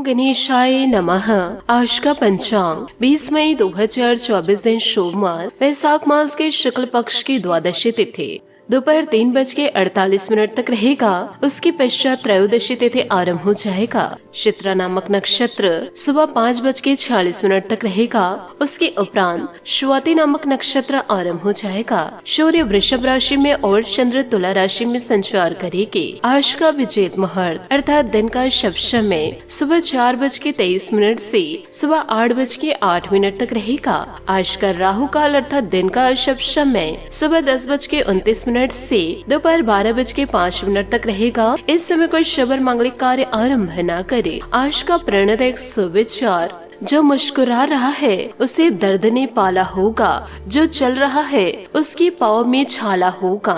गणेशाय नमः। आज का पंचांग 20 मई 2024 दिन सोमवार, वैशाख मास के शुक्ल पक्ष की द्वादशी तिथि दोपहर 3:48 तक रहेगा। उसके पश्चात त्रयोदशी तिथि आरंभ हो जाएगा। चित्रा नामक नक्षत्र सुबह 5:46 तक रहेगा। उसके उपरांत स्वाति नामक नक्षत्र आरंभ हो जाएगा। सूर्य वृषभ राशि में और चंद्र तुला राशि में संचार करेगी। आज का विजेत मुहूर्त अर्थात दिन का शुभ समय सुबह 4:23 से सुबह 8:08 तक रहेगा। आज का राहु काल अर्थात दिन का शुभ समय सुबह 10:29 से दोपहर 12:05 तक रहेगा। इस समय कोई शुभ और मांगलिक कार्य आरंभ न करे। आज का प्रणदायक सुविचार, जो मुस्कुरा रहा है उसे दर्द ने पाला होगा, जो चल रहा है उसकी पाँव में छाला होगा।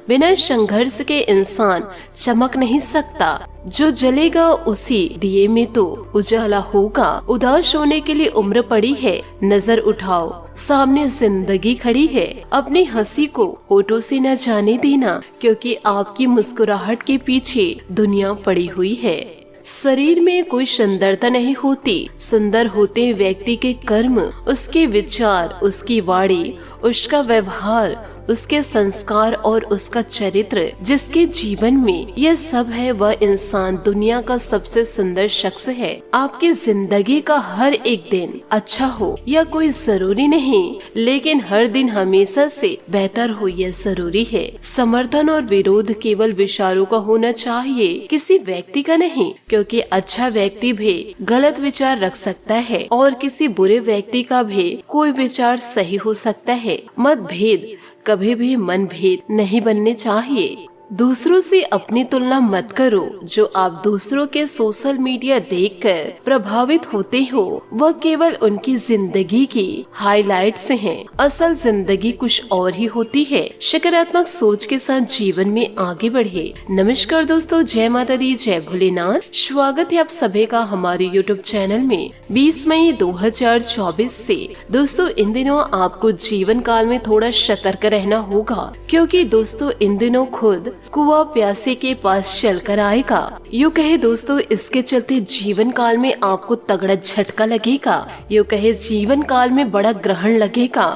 बिना संघर्ष के इंसान चमक नहीं सकता। जो जलेगा उसी दिए में तो उजाला होगा। उदास होने के लिए उम्र पड़ी है, नजर उठाओ, सामने जिंदगी खड़ी है। अपनी हंसी को होठों से न जाने देना, क्योंकि आपकी मुस्कुराहट के पीछे दुनिया पड़ी हुई है। शरीर में कोई सुंदरता नहीं होती, सुंदर होते व्यक्ति के कर्म, उसके विचार, उसकी वाणी, उसका व्यवहार, उसके संस्कार और उसका चरित्र। जिसके जीवन में यह सब है वह इंसान दुनिया का सबसे सुंदर शख्स है। आपकी जिंदगी का हर एक दिन अच्छा हो यह कोई जरूरी नहीं, लेकिन हर दिन हमेशा से बेहतर हो यह जरूरी है। समर्थन और विरोध केवल विचारों का होना चाहिए, किसी व्यक्ति का नहीं, क्योंकि अच्छा व्यक्ति भी गलत विचार रख सकता है और किसी बुरे व्यक्ति का भी कोई विचार सही हो सकता है। मतभेद कभी भी मनभेद नहीं बनने चाहिए। दूसरों से अपनी तुलना मत करो। जो आप दूसरों के सोशल मीडिया देखकर प्रभावित होते हो वह केवल उनकी जिंदगी की हाइलाइट्स हैं। असल जिंदगी कुछ और ही होती है। सकारात्मक सोच के साथ जीवन में आगे बढ़े। नमस्कार दोस्तों, जय माता दी, जय भोलेनाथ। स्वागत है आप सभी का हमारे YouTube चैनल में। 20 मई 2024 से दोस्तों इन दिनों आपको जीवन काल में थोड़ा सतर्क रहना होगा, क्योंकि दोस्तों इन दिनों खुद कुआं प्यासे के पास चल कर आएगा। यूँ कहे दोस्तों इसके चलते जीवन काल में आपको तगड़ा झटका लगेगा। यूँ कहे जीवन काल में बड़ा ग्रहण लगेगा।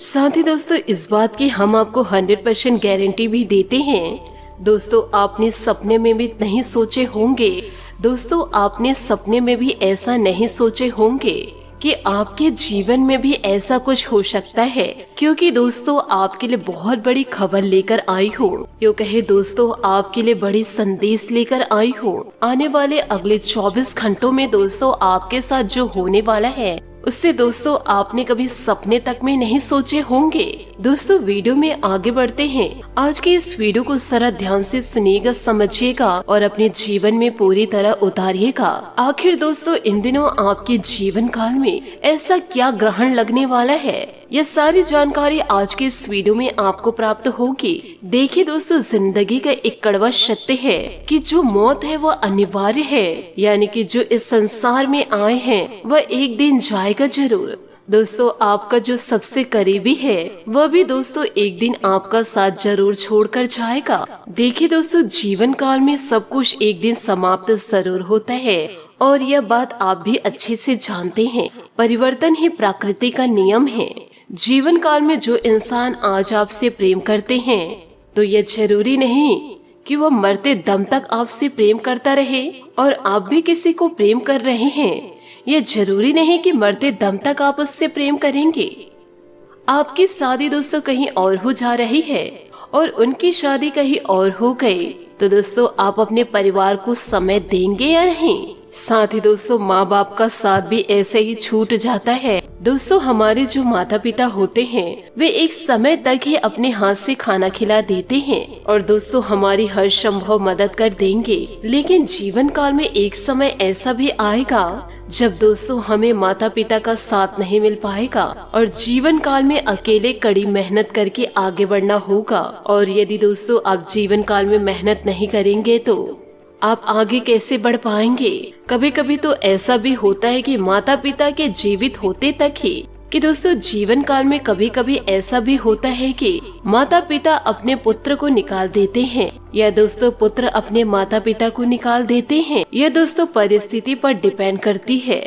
साथ ही दोस्तों इस बात की हम आपको 100% गारंटी भी देते हैं। दोस्तों आपने सपने में भी नहीं सोचे होंगे, दोस्तों आपने सपने में भी ऐसा नहीं सोचे होंगे कि आपके जीवन में भी ऐसा कुछ हो सकता है, क्योंकि दोस्तों आपके लिए बहुत बड़ी खबर लेकर आई हूँ। यूँ कहे दोस्तों आपके लिए बड़ी संदेश लेकर आई हूँ। आने वाले अगले 24 घंटों में दोस्तों आपके साथ जो होने वाला है उससे दोस्तों आपने कभी सपने तक में नहीं सोचे होंगे। दोस्तों वीडियो में आगे बढ़ते हैं। आज के इस वीडियो को जरा ध्यान से सुनिएगा, समझिएगा और अपने जीवन में पूरी तरह उतारिएगा। आखिर दोस्तों इन दिनों आपके जीवन काल में ऐसा क्या ग्रहण लगने वाला है, यह सारी जानकारी आज के इस वीडियो में आपको प्राप्त होगी। देखिए दोस्तों जिंदगी का एक कड़वा सत्य है कि जो मौत है वह अनिवार्य है, यानी कि जो इस संसार में आए हैं वह एक दिन जाएगा जरूर। दोस्तों आपका जो सबसे करीबी है वह भी दोस्तों एक दिन आपका साथ जरूर छोड़कर जाएगा। देखिए दोस्तों जीवन काल में सब कुछ एक दिन समाप्त जरूर होता है और यह बात आप भी अच्छे से जानते हैं। परिवर्तन ही प्रकृति का नियम है। जीवन काल में जो इंसान आज आपसे प्रेम करते हैं तो यह जरूरी नहीं कि वह मरते दम तक आपसे प्रेम करता रहे, और आप भी किसी को प्रेम कर रहे हैं यह जरूरी नहीं कि मरते दम तक आप उससे प्रेम करेंगे। आपकी शादी दोस्तों कहीं और हो जा रही है और उनकी शादी कहीं और हो गई, तो दोस्तों आप अपने परिवार को समय देंगे या नहीं। साथ ही दोस्तों माँ बाप का साथ भी ऐसे ही छूट जाता है। दोस्तों हमारे जो माता पिता होते हैं वे एक समय तक ही अपने हाथ से खाना खिला देते हैं और दोस्तों हमारी हर संभव मदद कर देंगे, लेकिन जीवन काल में एक समय ऐसा भी आएगा जब दोस्तों हमें माता पिता का साथ नहीं मिल पाएगा और जीवन काल में अकेले कड़ी मेहनत करके आगे बढ़ना होगा। और यदि दोस्तों आप जीवन काल में मेहनत नहीं करेंगे तो आप आगे कैसे बढ़ पाएंगे। कभी कभी तो ऐसा भी होता है कि माता पिता के जीवित होते तक ही कि दोस्तों जीवन काल में कभी कभी ऐसा भी होता है कि माता पिता अपने पुत्र को निकाल देते हैं, या दोस्तों पुत्र अपने माता पिता को निकाल देते हैं। यह दोस्तों परिस्थिति पर डिपेंड करती है।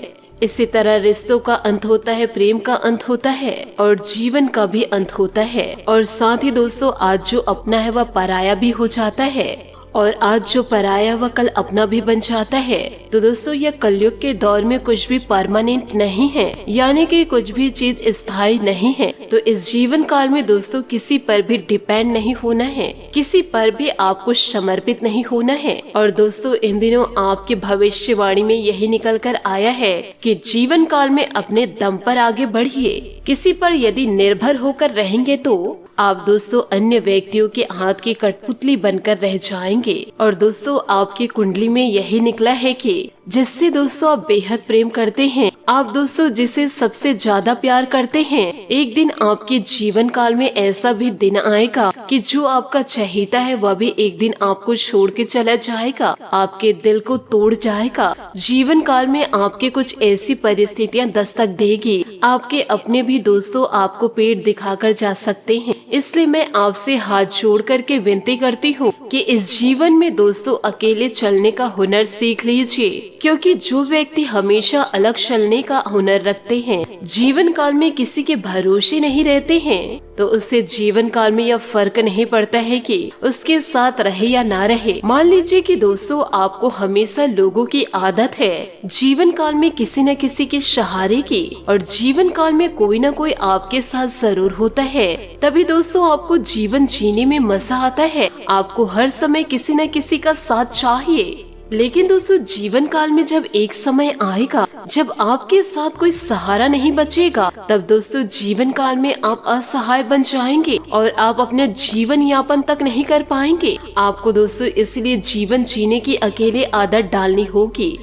इसी तरह रिश्तों का अंत होता है, प्रेम का अंत होता है और जीवन का भी अंत होता है। और साथ ही दोस्तों आज जो अपना है वह पराया भी हो जाता है, और आज जो पराया वह कल अपना भी बन जाता है। तो दोस्तों यह कलयुग के दौर में कुछ भी परमानेंट नहीं है, यानी कि कुछ भी चीज स्थायी नहीं है। तो इस जीवन काल में दोस्तों किसी पर भी डिपेंड नहीं होना है, किसी पर भी आपको समर्पित नहीं होना है। और दोस्तों इन दिनों आपकी भविष्यवाणी में यही निकल कर आया है कि जीवन काल में अपने दम पर आगे बढ़िए। किसी पर यदि निर्भर होकर रहेंगे तो आप दोस्तों अन्य व्यक्तियों के हाथ की कठपुतली बनकर रह जाएंगे। और दोस्तों आपकी कुंडली में यही निकला है कि जिससे दोस्तों आप बेहद प्रेम करते हैं, आप दोस्तों जिसे सबसे ज्यादा प्यार करते हैं, एक दिन आपके जीवन काल में ऐसा भी दिन आएगा कि जो आपका चहेता है वह भी एक दिन आपको छोड़ के चला जाएगा, आपके दिल को तोड़ जाएगा। जीवन काल में आपके कुछ ऐसी परिस्थितियां दस्तक देगी, आपके अपने भी दोस्तों आपको पेट दिखाकर जा सकते हैं। इसलिए मैं आपसे हाथ जोड़ करके विनती करती हूँ कि इस जीवन में दोस्तों अकेले चलने का हुनर सीख लीजिए, क्योंकि जो व्यक्ति हमेशा अलग चलने का हुनर रखते हैं, जीवन काल में किसी के भरोसे नहीं रहते हैं, तो उससे जीवन काल में यह फर्क नहीं पड़ता है कि उसके साथ रहे या ना रहे। मान लीजिए कि दोस्तों आपको हमेशा लोगों की आदत है जीवन काल में किसी न किसी के सहारे की, और जीवन काल में कोई न कोई आपके साथ जरूर होता है, तभी दोस्तों आपको जीवन जीने में मजा आता है। आपको हर समय किसी न किसी का साथ चाहिए। लेकिन दोस्तों जीवन काल में जब एक समय आएगा जब आपके साथ कोई सहारा नहीं बचेगा, तब दोस्तों जीवन काल में आप असहाय बन जाएंगे और आप अपने जीवन यापन तक नहीं कर पाएंगे। आपको दोस्तों इसलिए जीवन जीने की अकेले आदत डालनी होगी।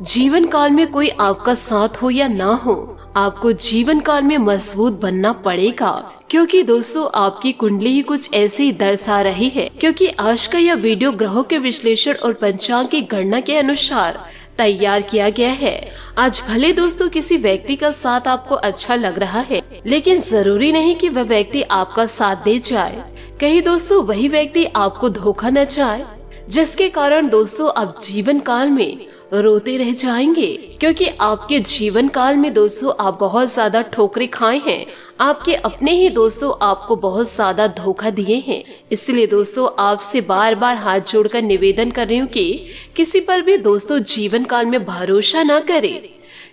जीवन काल में कोई आपका साथ हो या ना हो, आपको जीवन काल में मजबूत बनना पड़ेगा, क्योंकि दोस्तों आपकी कुंडली ही कुछ ऐसे ही दर्शा रही है। क्योंकि आज का यह वीडियो ग्रहों के विश्लेषण और पंचांग की गणना के अनुसार तैयार किया गया है। आज भले दोस्तों किसी व्यक्ति का साथ आपको अच्छा लग रहा है, लेकिन जरूरी नहीं कि वह व्यक्ति आपका साथ दे जाए। कहीं दोस्तों वही व्यक्ति आपको धोखा न जाए, जिसके कारण दोस्तों आप जीवन काल में रोते रह जाएंगे। क्योंकि आपके जीवन काल में दोस्तों आप बहुत ज्यादा ठोकरें खाए हैं, आपके अपने ही दोस्तों आपको बहुत ज्यादा धोखा दिए हैं। इसलिए दोस्तों आपसे बार बार हाथ जोड़कर निवेदन कर रही हूँ कि किसी पर भी दोस्तों जीवन काल में भरोसा ना करें,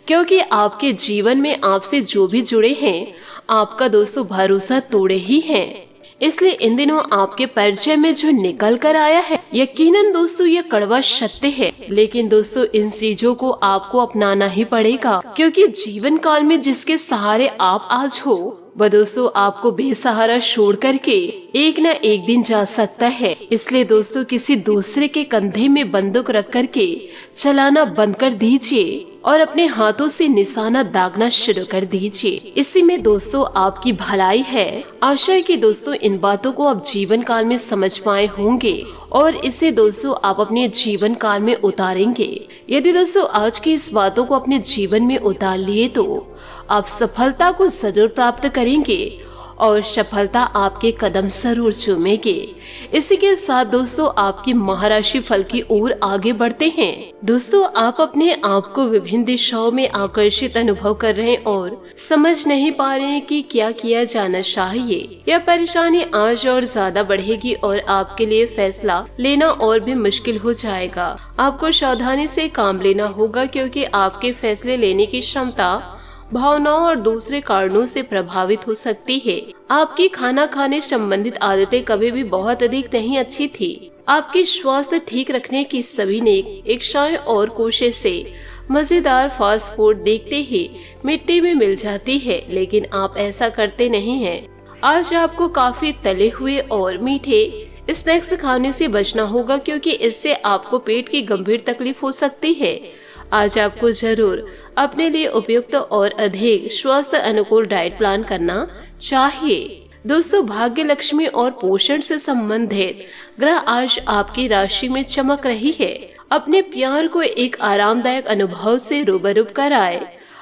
क्योंकि आपके जीवन में आपसे जो भी जुड़े हैं आपका दोस्तों भरोसा तोड़े ही हैं। इसलिए इन दिनों आपके परिचय में जो निकल कर आया है, यकीनन दोस्तों ये कड़वा सत्य है, लेकिन दोस्तों इन चीजों को आपको अपनाना ही पड़ेगा। क्योंकि जीवन काल में जिसके सहारे आप आज हो, वह दोस्तों आपको बेसहारा छोड़ करके एक न एक दिन जा सकता है। इसलिए दोस्तों किसी दूसरे के कंधे में बंदूक रख करके चलाना बंद कर दीजिए और अपने हाथों से निशाना दागना शुरू कर दीजिए। इसी में दोस्तों आपकी भलाई है। आशा है कि दोस्तों इन बातों को आप जीवन काल में समझ पाए होंगे और इसे दोस्तों आप अपने जीवन काल में उतारेंगे। यदि दोस्तों आज की इस बातों को अपने जीवन में उतार लिए तो आप सफलता को जरूर प्राप्त करेंगे और सफलता आपके कदम जरूर चूमेंगे। इसी के साथ दोस्तों आपकी महाराशि फल की ओर आगे बढ़ते हैं। दोस्तों आप अपने आप को विभिन्न दिशाओं में आकर्षित अनुभव कर रहे हैं और समझ नहीं पा रहे हैं कि क्या किया जाना चाहिए। यह परेशानी आज और ज्यादा बढ़ेगी और आपके लिए फैसला लेना और भी मुश्किल हो जाएगा। आपको सावधानी से काम लेना होगा, क्योंकि आपके फैसले लेने की क्षमता भावनाओं और दूसरे कारणों से प्रभावित हो सकती है। आपकी खाना खाने संबंधित आदतें कभी भी बहुत अधिक नहीं अच्छी थी। आपकी स्वास्थ्य ठीक रखने की सभी नेक इच्छाएं और कोशिश से मजेदार फास्ट फूड देखते ही मिट्टी में मिल जाती है, लेकिन आप ऐसा करते नहीं हैं। आज आपको काफी तले हुए और मीठे स्नैक्स खाने से बचना होगा, क्योंकि इससे आपको पेट की गंभीर तकलीफ हो सकती है। आज आपको जरूर अपने लिए उपयुक्त और अधिक स्वास्थ्य अनुकूल डाइट प्लान करना चाहिए। दोस्तों भाग्य, लक्ष्मी और पोषण से संबंधित ग्रह आज आपकी राशि में चमक रही है। अपने प्यार को एक आरामदायक अनुभव से रूबरू कराए।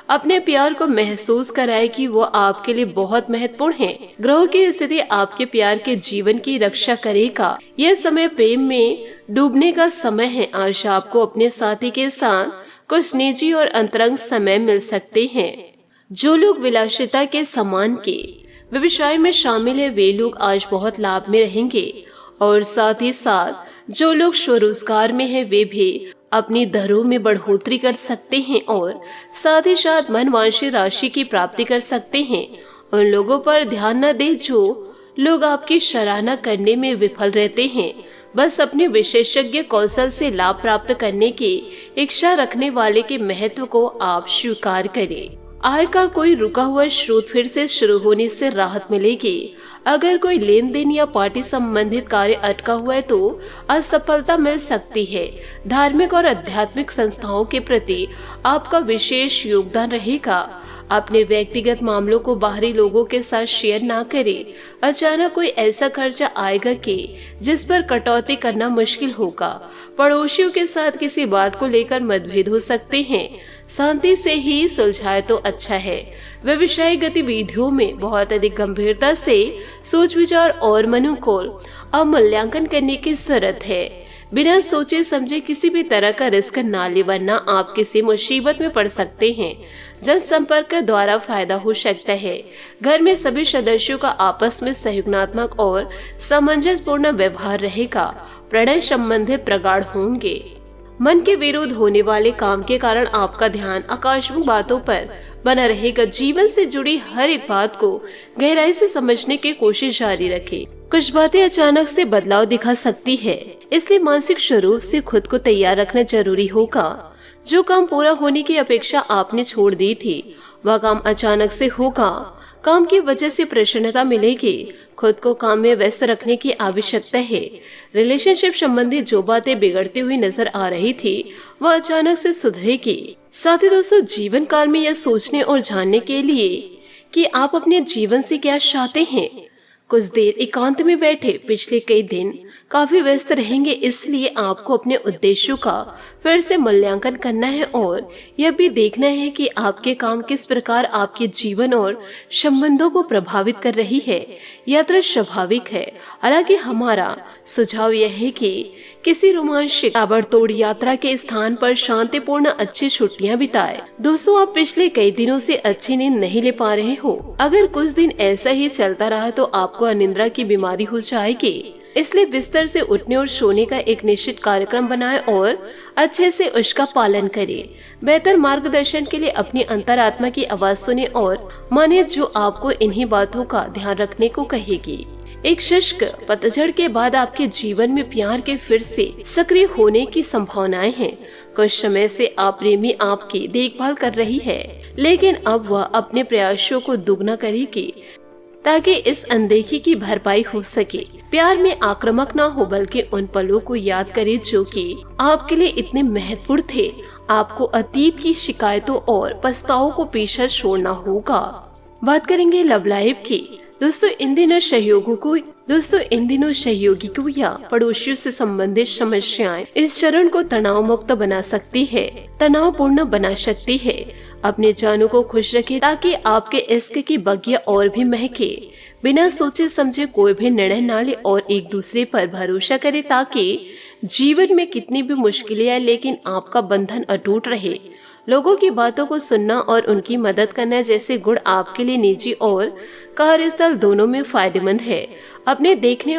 अपने प्यार को महसूस कराए कि वो आपके लिए बहुत महत्वपूर्ण है। ग्रहों की स्थिति आपके प्यार के जीवन की रक्षा करेगा। यह समय प्रेम में डूबने का समय है। आज आपको अपने साथी के साथ कुछ निजी और अंतरंग समय मिल सकते हैं। जो लोग विलासिता के सामान के व्यवसाय में शामिल है वे लोग आज बहुत लाभ में रहेंगे और साथ ही साथ जो लोग स्वरोजगार में है वे भी अपनी दरों में बढ़ोतरी कर सकते हैं और साथ ही साथ मनवांछित राशि की प्राप्ति कर सकते हैं। उन लोगों पर ध्यान न दें जो लोग आपकी सराहना करने में विफल रहते हैं। बस अपने विशेषज्ञ कौशल से लाभ प्राप्त करने की इच्छा रखने वाले के महत्व को आप स्वीकार करें। आय का कोई रुका हुआ स्रोत फिर से शुरू होने से राहत मिलेगी। अगर कोई लेन देन या पार्टी संबंधित कार्य अटका हुआ है तो असफलता मिल सकती है। धार्मिक और आध्यात्मिक संस्थाओं के प्रति आपका विशेष योगदान रहेगा। अपने व्यक्तिगत मामलों को बाहरी लोगों के साथ शेयर ना करें। अचानक कोई ऐसा खर्चा आएगा कि जिस पर कटौती करना मुश्किल होगा। पड़ोसियों के साथ किसी बात को लेकर मतभेद हो सकते हैं, शांति से ही सुलझाए तो अच्छा है। व्यवसायिक गतिविधियों में बहुत अधिक गंभीरता से सोच विचार और मनोबल अवमूल्यांकन करने की जरूरत है। बिना सोचे समझे किसी भी तरह का रिस्क ना ले वरना आप किसी मुसीबत में पड़ सकते हैं। जनसंपर्क द्वारा फायदा हो सकता है। घर में सभी सदस्यों का आपस में सहयोगात्मक और सामंजस्यपूर्ण व्यवहार रहेगा। प्रणय संबंधित प्रगाढ़ होंगे। मन के विरुद्ध होने वाले काम के कारण आपका ध्यान आकस्मिक बातों पर बना रहेगा। जीवन से जुड़ी हर एक बात को गहराई से समझने की कोशिश जारी रखें। कुछ बातें अचानक से बदलाव दिखा सकती है, इसलिए मानसिक स्वरूप से खुद को तैयार रखना जरूरी होगा। जो काम पूरा होने की अपेक्षा आपने छोड़ दी थी वह काम अचानक से होगा। काम की वजह से प्रसन्नता मिलेगी। खुद को काम में व्यस्त रखने की आवश्यकता है। रिलेशनशिप संबंधी जो बातें बिगड़ती हुई नजर आ रही थी वह अचानक से सुधरेगी। साथ ही दोस्तों, जीवन काल में यह सोचने और जानने के लिए कि आप अपने जीवन से क्या चाहते हैं, कुछ देर एकांत में बैठे। पिछले कई दिन काफी व्यस्त रहेंगे, इसलिए आपको अपने उद्देश्यों का फिर से मूल्यांकन करना है और यह भी देखना है कि आपके काम किस प्रकार आपके जीवन और संबंधों को प्रभावित कर रही है। यात्रा स्वाभाविक है, हालांकि हमारा सुझाव यह है कि किसी रोमांचक ताबड़तोड़ यात्रा के स्थान पर शांतिपूर्ण अच्छी छुट्टियां बिताएं। दोस्तों, आप पिछले कई दिनों से अच्छी नींद नहीं ले पा रहे हो। अगर कुछ दिन ऐसा ही चलता रहा तो आपको अनिद्रा की बीमारी हो जाएगी। इसलिए बिस्तर से उठने और सोने का एक निश्चित कार्यक्रम बनाएं और अच्छे से उसका पालन करें। बेहतर मार्गदर्शन के लिए अपनी अंतरात्मा की आवाज सुने और माने जो आपको इन्हीं बातों का ध्यान रखने को कहेगी। एक शुष्क पतझड़ के बाद आपके जीवन में प्यार के फिर से सक्रिय होने की संभावनाएं हैं। कुछ समय से आप प्रेमी आपकी देखभाल कर रही है, लेकिन अब वह अपने प्रयासों को दुगना करेगी ताकि इस अनदेखी की भरपाई हो सके। प्यार में आक्रामक ना हो, बल्कि उन पलों को याद करें जो कि आपके लिए इतने महत्वपूर्ण थे। आपको अतीत की शिकायतों और पछतावों को पीछे छोड़ना होगा। बात करेंगे लव लाइफ की। दोस्तों, इन दिनों सहयोगियों या पड़ोसियों से संबंधित समस्याएं इस चरण को तनाव मुक्त बना सकती है, तनावपूर्ण बना सकती है। अपने जानों को खुश रखें ताकि आपके इश्क की बगिया और भी महके। बिना सोचे समझे कोई भी निर्णय न ले और एक दूसरे पर भरोसा करें ताकि जीवन में कितनी भी मुश्किलें आए लेकिन आपका बंधन अटूट रहे। लोगों की बातों को सुनना और उनकी मदद करना जैसे गुण आपके लिए निजी और कार्यस्थल दोनों में फायदेमंद है। सपने देखने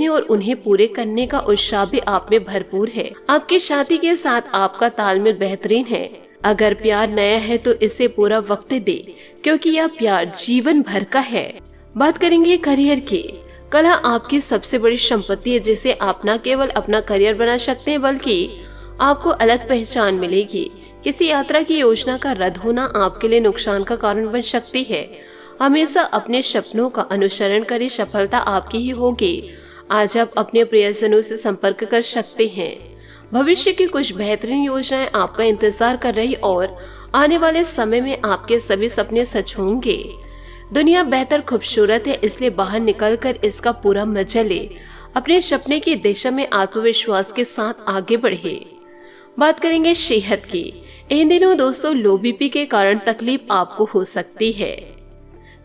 और उन्हें पूरे करने का उत्साह भी आप में भरपूर है। आपके साथी के साथ आपका तालमेल बेहतरीन है। अगर प्यार नया है तो इसे पूरा वक्त दे, क्योंकि यह प्यार जीवन भर का है। बात करेंगे करियर की। कला आपकी सबसे बड़ी संपत्ति है, जिसे आप न केवल अपना करियर बना सकते हैं बल्कि आपको अलग पहचान मिलेगी। किसी यात्रा की योजना का रद्द होना आपके लिए नुकसान का कारण बन सकती है। हमेशा अपने सपनों का अनुसरण करें, सफलता आपकी ही होगी। आज आप अपने प्रियजनों से संपर्क कर सकते हैं। भविष्य की कुछ बेहतरीन योजनाएं आपका इंतजार कर रही और आने वाले समय में आपके सभी सपने सच होंगे। दुनिया बेहतर खूबसूरत है, इसलिए बाहर निकलकर इसका पूरा मजा ले। अपने सपने की दिशा में आत्मविश्वास के साथ आगे बढ़े। बात करेंगे सेहत की। इन दिनों दोस्तों लो बीपी के कारण तकलीफ आपको हो सकती है।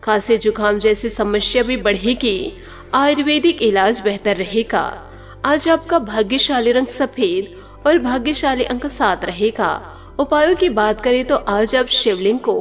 खांसी जुकाम जैसी समस्या भी बढ़ेगी। आयुर्वेदिक इलाज बेहतर रहेगा। आज आपका भाग्यशाली रंग सफेद और भाग्यशाली अंक 7 रहेगा। उपायों की बात करें तो आज आप शिवलिंग को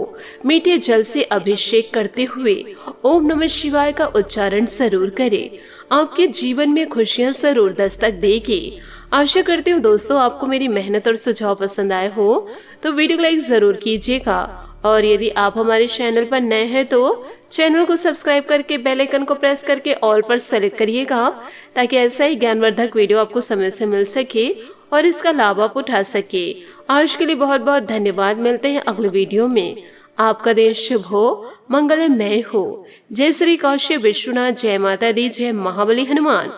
मीठे जल से अभिषेक करते हुए ओम नमः शिवाय का उच्चारण जरूर करें। आपके जीवन में खुशियां जरूर दस्तक देगी। आशा करती हूँ दोस्तों आपको मेरी मेहनत और सुझाव पसंद आए हो तो वीडियो को लाइक जरूर कीजिएगा, और यदि आप हमारे चैनल पर नए हैं तो चैनल को सब्सक्राइब करके बेल आइकन को प्रेस करके ऑल पर सेलेक्ट करिएगा, ताकि ऐसा ही ज्ञानवर्धक वीडियो आपको समय से मिल सके और इसका लाभ आप उठा सके। आज के लिए बहुत बहुत धन्यवाद। मिलते हैं अगले वीडियो में। आपका दिन शुभ हो, मंगलमय हो। जय श्री काशी विश्वनाथ, जय माता दी, जय महाबली हनुमान।